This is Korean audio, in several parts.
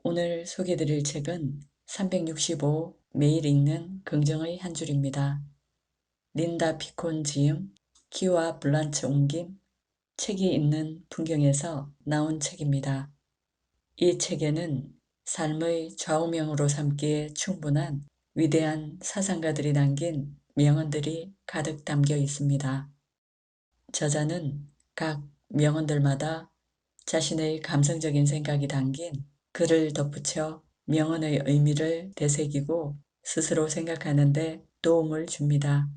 오늘 소개드릴 책은 365 매일 읽는 긍정의 한 줄입니다. 린다 피콘 지음, 키와 블란츠 옮김, 책이 있는 풍경에서 나온 책입니다. 이 책에는 삶의 좌우명으로 삼기에 충분한 위대한 사상가들이 남긴 명언들이 가득 담겨 있습니다. 저자는 각 명언들마다 자신의 감성적인 생각이 담긴 글을 덧붙여 명언의 의미를 되새기고 스스로 생각하는 데 도움을 줍니다.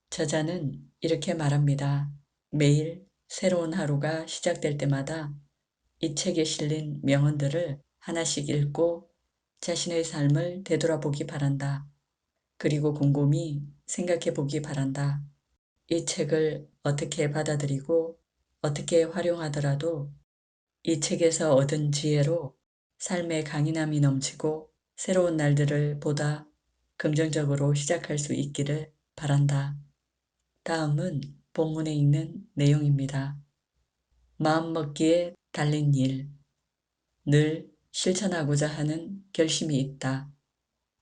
저자는 이렇게 말합니다. 매일 새로운 하루가 시작될 때마다 이 책에 실린 명언들을 하나씩 읽고 자신의 삶을 되돌아보기 바란다. 그리고 곰곰이 생각해 보기 바란다. 이 책을 어떻게 받아들이고 어떻게 활용하더라도 이 책에서 얻은 지혜로 삶의 강인함이 넘치고 새로운 날들을 보다 긍정적으로 시작할 수 있기를 바란다. 다음은 본문에 있는 내용입니다. 마음먹기에 달린 일. 늘 실천하고자 하는 결심이 있다.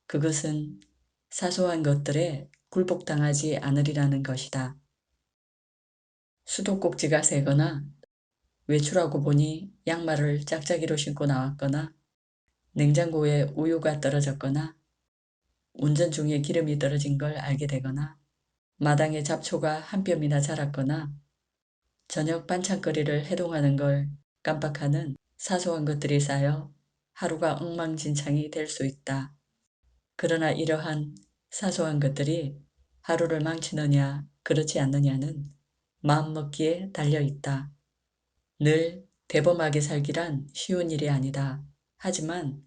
그것은 사소한 것들에 굴복당하지 않으리라는 것이다. 수도꼭지가 새거나 외출하고 보니 양말을 짝짝이로 신고 나왔거나 냉장고에 우유가 떨어졌거나 운전 중에 기름이 떨어진 걸 알게 되거나 마당에 잡초가 한 뼘이나 자랐거나 저녁 반찬거리를 해동하는 걸 깜빡하는 사소한 것들이 쌓여 하루가 엉망진창이 될 수 있다. 그러나 이러한 사소한 것들이 하루를 망치느냐 그렇지 않느냐는 마음먹기에 달려있다. 늘 대범하게 살기란 쉬운 일이 아니다. 하지만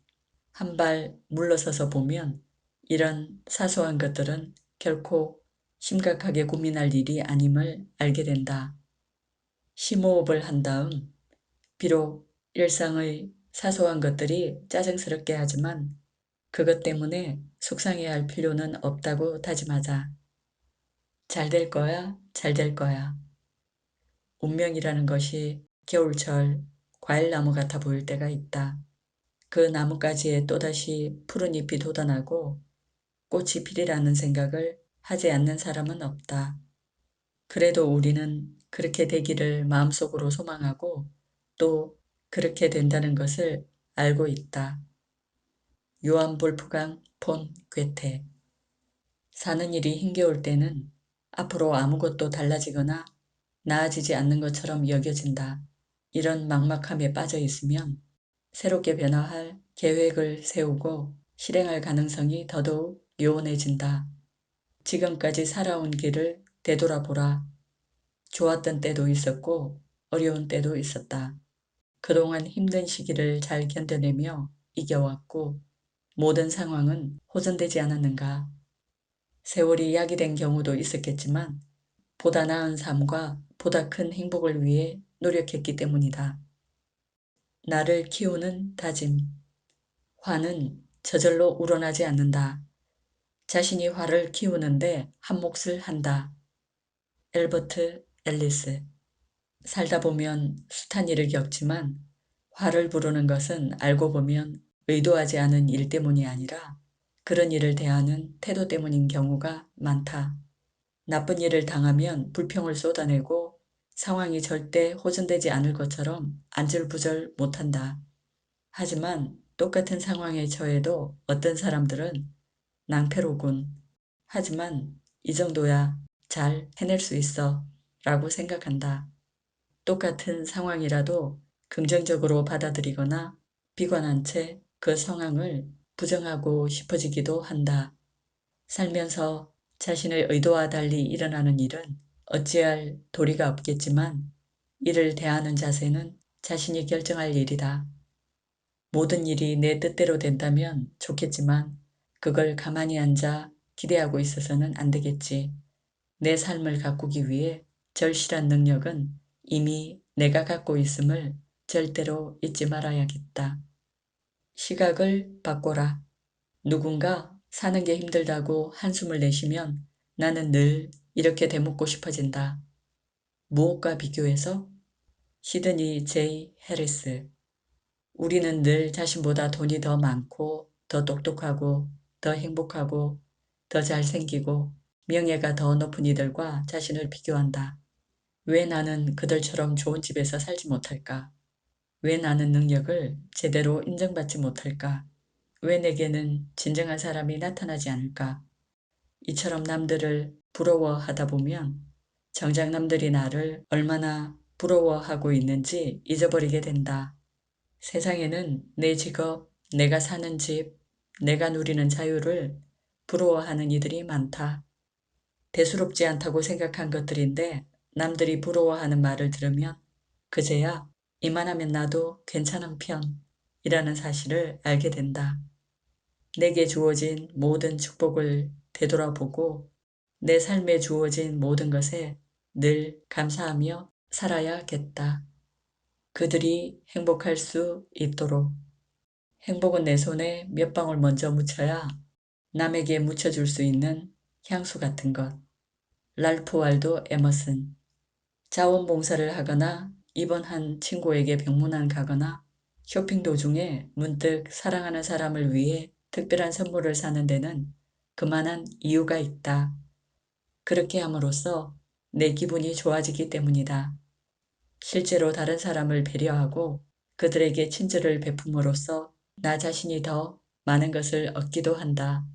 한 발 물러서서 보면 이런 사소한 것들은 결코 심각하게 고민할 일이 아님을 알게 된다. 심호흡을 한 다음 비록 일상의 사소한 것들이 짜증스럽게 하지만 그것 때문에 속상해할 필요는 없다고 다짐하자. 잘 될 거야, 잘 될 거야. 운명이라는 것이 겨울철 과일나무 같아 보일 때가 있다. 그 나뭇가지에 또다시 푸른 잎이 돋아나고 꽃이 피리라는 생각을 하지 않는 사람은 없다. 그래도 우리는 그렇게 되기를 마음속으로 소망하고 또 그렇게 된다는 것을 알고 있다. 요한 볼프강 폰 괴테. 사는 일이 힘겨울 때는 앞으로 아무것도 달라지거나 나아지지 않는 것처럼 여겨진다. 이런 막막함에 빠져 있으면 새롭게 변화할 계획을 세우고 실행할 가능성이 더더욱 요원해진다. 지금까지 살아온 길을 되돌아보라. 좋았던 때도 있었고 어려운 때도 있었다. 그동안 힘든 시기를 잘 견뎌내며 이겨왔고 모든 상황은 호전되지 않았는가. 세월이 약이 된 경우도 있었겠지만 보다 나은 삶과 보다 큰 행복을 위해 노력했기 때문이다. 나를 키우는 다짐. 화는 저절로 우러나지 않는다. 자신이 화를 키우는데 한 몫을 한다. 엘버트 앨리스. 살다 보면 숱한 일을 겪지만 화를 부르는 것은 알고 보면 의도하지 않은 일 때문이 아니라 그런 일을 대하는 태도 때문인 경우가 많다. 나쁜 일을 당하면 불평을 쏟아내고 상황이 절대 호전되지 않을 것처럼 안절부절 못한다. 하지만 똑같은 상황에 처해도 어떤 사람들은 낭패로군. 하지만 이 정도야 잘 해낼 수 있어 라고 생각한다. 똑같은 상황이라도 긍정적으로 받아들이거나 비관한 채 그 상황을 부정하고 싶어지기도 한다. 살면서 자신의 의도와 달리 일어나는 일은 어찌할 도리가 없겠지만 이를 대하는 자세는 자신이 결정할 일이다. 모든 일이 내 뜻대로 된다면 좋겠지만 그걸 가만히 앉아 기대하고 있어서는 안 되겠지. 내 삶을 가꾸기 위해 절실한 능력은 이미 내가 갖고 있음을 절대로 잊지 말아야겠다. 시각을 바꿔라. 누군가 사는 게 힘들다고 한숨을 내쉬면 나는 늘 이렇게 되묻고 싶어진다. 무엇과 비교해서? 시드니 제이 해리스. 우리는 늘 자신보다 돈이 더 많고, 더 똑똑하고, 더 행복하고, 더 잘생기고, 명예가 더 높은 이들과 자신을 비교한다. 왜 나는 그들처럼 좋은 집에서 살지 못할까? 왜 나는 능력을 제대로 인정받지 못할까? 왜 내게는 진정한 사람이 나타나지 않을까? 이처럼 남들을 부러워하다 보면 정작 남들이 나를 얼마나 부러워하고 있는지 잊어버리게 된다. 세상에는 내 직업, 내가 사는 집, 내가 누리는 자유를 부러워하는 이들이 많다. 대수롭지 않다고 생각한 것들인데 남들이 부러워하는 말을 들으면 그제야 이만하면 나도 괜찮은 편이라는 사실을 알게 된다. 내게 주어진 모든 축복을 되돌아보고 내 삶에 주어진 모든 것에 늘 감사하며 살아야겠다. 그들이 행복할 수 있도록. 행복은 내 손에 몇 방울 먼저 묻혀야 남에게 묻혀줄 수 있는 향수 같은 것. 랄프 waldo 에머슨. 자원봉사를 하거나 입원한 친구에게 병문안 가거나 쇼핑 도중에 문득 사랑하는 사람을 위해 특별한 선물을 사는 데는 그만한 이유가 있다. 그렇게 함으로써 내 기분이 좋아지기 때문이다. 실제로 다른 사람을 배려하고 그들에게 친절을 베품으로써 나 자신이 더 많은 것을 얻기도 한다.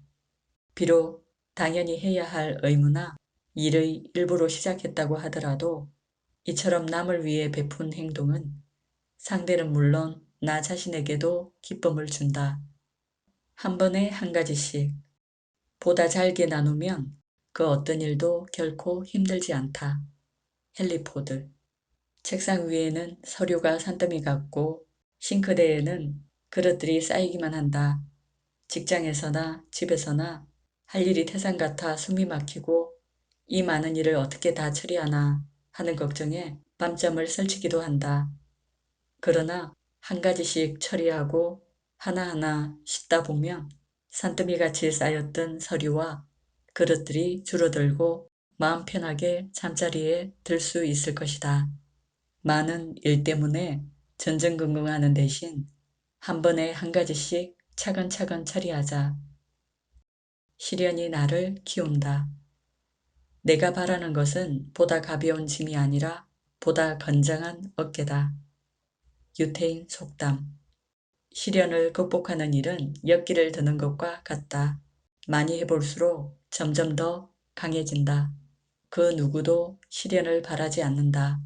비록 당연히 해야 할 의무나 일의 일부로 시작했다고 하더라도 이처럼 남을 위해 베푼 행동은 상대는 물론 나 자신에게도 기쁨을 준다. 한 번에 한 가지씩 보다 잘게 나누면 그 어떤 일도 결코 힘들지 않다. 헨리 포드. 책상 위에는 서류가 산더미 같고 싱크대에는 그릇들이 쌓이기만 한다. 직장에서나 집에서나 할 일이 태산 같아 숨이 막히고 이 많은 일을 어떻게 다 처리하나 하는 걱정에 밤잠을 설치기도 한다. 그러나 한 가지씩 처리하고 하나하나 씻다 보면 산더미같이 쌓였던 서류와 그릇들이 줄어들고 마음 편하게 잠자리에 들 수 있을 것이다. 많은 일 때문에 전전긍긍하는 대신 한 번에 한 가지씩 차근차근 처리하자. 시련이 나를 키운다. 내가 바라는 것은 보다 가벼운 짐이 아니라 보다 건장한 어깨다. 유태인 속담. 시련을 극복하는 일은 역기를 드는 것과 같다. 많이 해볼수록 점점 더 강해진다. 그 누구도 시련을 바라지 않는다.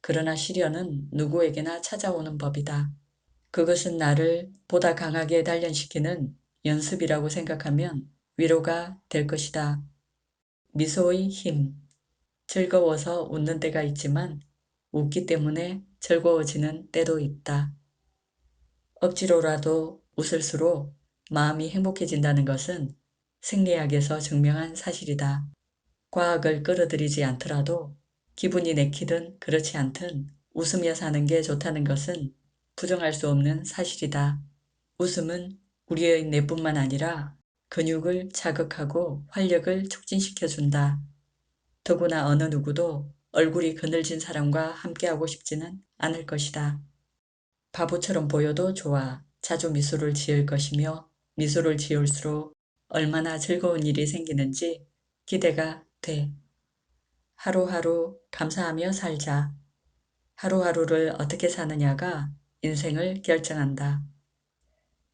그러나 시련은 누구에게나 찾아오는 법이다. 그것은 나를 보다 강하게 단련시키는 연습이라고 생각하면 위로가 될 것이다. 미소의 힘. 즐거워서 웃는 때가 있지만 웃기 때문에 즐거워지는 때도 있다. 억지로라도 웃을수록 마음이 행복해진다는 것은 생리학에서 증명한 사실이다. 과학을 끌어들이지 않더라도 기분이 내키든 그렇지 않든 웃으며 사는 게 좋다는 것은 부정할 수 없는 사실이다. 웃음은 우리의 뇌뿐만 아니라 근육을 자극하고 활력을 촉진시켜준다. 더구나 어느 누구도 얼굴이 그늘진 사람과 함께하고 싶지는 않을 것이다. 바보처럼 보여도 좋아. 자주 미소를 지을 것이며 미소를 지을수록 얼마나 즐거운 일이 생기는지 기대가 돼. 하루하루 감사하며 살자. 하루하루를 어떻게 사느냐가 인생을 결정한다.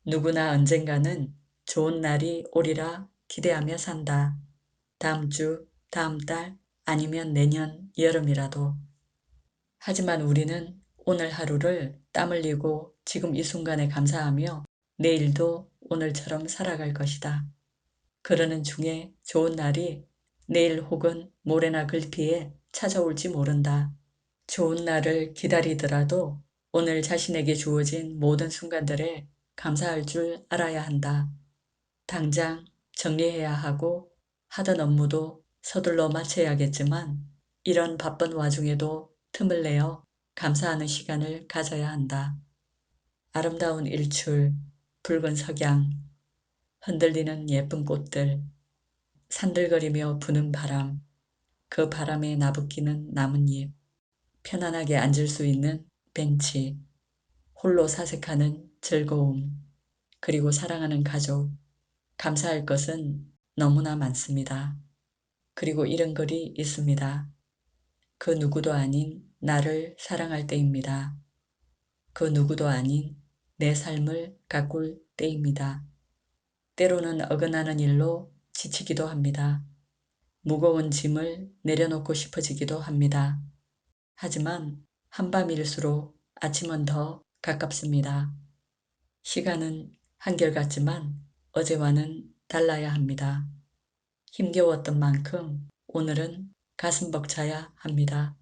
누구나 언젠가는 좋은 날이 오리라 기대하며 산다. 다음 주, 다음 달, 아니면 내년 여름이라도. 하지만 우리는 오늘 하루를 땀 흘리고 지금 이 순간에 감사하며 내일도 오늘처럼 살아갈 것이다. 그러는 중에 좋은 날이 내일 혹은 모레나 글피에 찾아올지 모른다. 좋은 날을 기다리더라도 오늘 자신에게 주어진 모든 순간들에 감사할 줄 알아야 한다. 당장 정리해야 하고 하던 업무도 서둘러 마쳐야겠지만 이런 바쁜 와중에도 틈을 내어 감사하는 시간을 가져야 한다. 아름다운 일출, 붉은 석양, 흔들리는 예쁜 꽃들, 산들거리며 부는 바람, 그 바람에 나부끼는 나뭇잎, 편안하게 앉을 수 있는 벤치, 홀로 사색하는 즐거움, 그리고 사랑하는 가족, 감사할 것은 너무나 많습니다. 그리고 이런 글이 있습니다. 그 누구도 아닌 나를 사랑할 때입니다. 그 누구도 아닌 내 삶을 가꿀 때입니다. 때로는 어긋나는 일로 지치기도 합니다. 무거운 짐을 내려놓고 싶어지기도 합니다. 하지만 한밤일수록 아침은 더 가깝습니다. 시간은 한결같지만 어제와는 달라야 합니다. 힘겨웠던 만큼 오늘은 가슴 벅차야 합니다.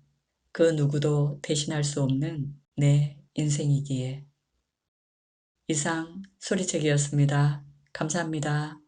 그 누구도 대신할 수 없는 내 인생이기에. 이상 소리책이었습니다. 감사합니다.